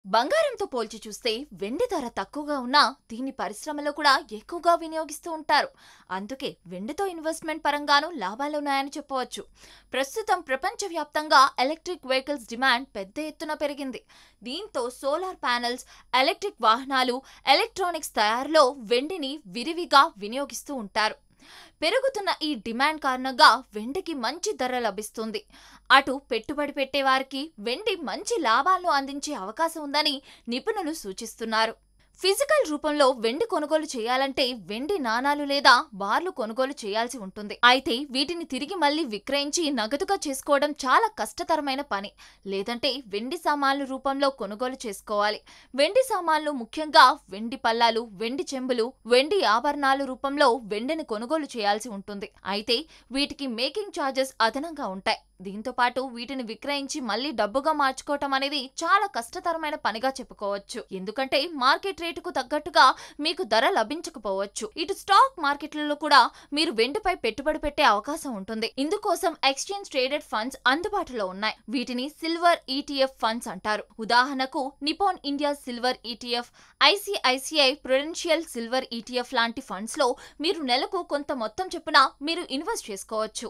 బంగారంతో పోల్చి చూస్తే వెండి ధర తక్కువగా ఉన్నా దీన్ని పరిశ్రమలో కూడా ఎక్కువగా వినియోగిస్తూ ఉంటారు. అందుకే వెండితో ఇన్వెస్ట్మెంట్ పరంగానూ లాభాలున్నాయని చెప్పవచ్చు. ప్రస్తుతం ప్రపంచవ్యాప్తంగా ఎలక్ట్రిక్ వెహికల్స్ డిమాండ్ పెద్ద ఎత్తున పెరిగింది. దీంతో సోలార్ ప్యానెల్స్, ఎలక్ట్రిక్ వాహనాలు, ఎలక్ట్రానిక్స్ తయారీలో వెండిని విరివిగా వినియోగిస్తూ ఉంటారు. పెరుగుతున్న ఈ డిమాండ్ కారణంగా వెండికి మంచి ధర లభిస్తుంది. అటు పెట్టుబడి పెట్టే వారికి వెండి మంచి లాభాలను అందించే అవకాశం ఉందని నిపుణులు సూచిస్తున్నారు. ఫిజికల్ రూపంలో వెండి కొనుగోలు చేయాలంటే వెండి నాణాలు లేదా బార్లు కొనుగోలు చేయాల్సి ఉంటుంది. అయితే వీటిని తిరిగి మళ్లీ విక్రయించి నగదుగా చేసుకోవడం చాలా కష్టతరమైన పని. లేదంటే వెండి సామాన్లు రూపంలో కొనుగోలు చేసుకోవాలి. వెండి సామాన్లు ముఖ్యంగా వెండి పల్లాలు, వెండి చెంబులు, వెండి ఆభరణాలు రూపంలో వెండిని కొనుగోలు చేయాల్సి ఉంటుంది. అయితే వీటికి మేకింగ్ ఛార్జెస్ అదనంగా ఉంటాయి. దీంతో పాటు వీటిని విక్రయించి మళ్లీ డబ్బుగా మార్చుకోవటం అనేది చాలా కష్టతరమైన పనిగా చెప్పుకోవచ్చు. ఎందుకంటే మార్కెట్ రేటుకు తగ్గట్టుగా మీకు ధర లభించకపోవచ్చు. ఇటు స్టాక్ మార్కెట్లలో కూడా మీరు వెండిపై పెట్టుబడి పెట్టే అవకాశం ఉంటుంది. ఇందుకోసం ఎక్స్చేంజ్ ట్రేడెడ్ ఫండ్స్ అందుబాటులో ఉన్నాయి. వీటిని సిల్వర్ ఈటీఎఫ్ ఫండ్స్ అంటారు. ఉదాహరణకు Nippon India silver ETF, ICICI Prudential silver ETF లాంటి ఫండ్స్ లో మీరు నెలకు కొంత మొత్తం చొప్పున మీరు ఇన్వెస్ట్ చేసుకోవచ్చు.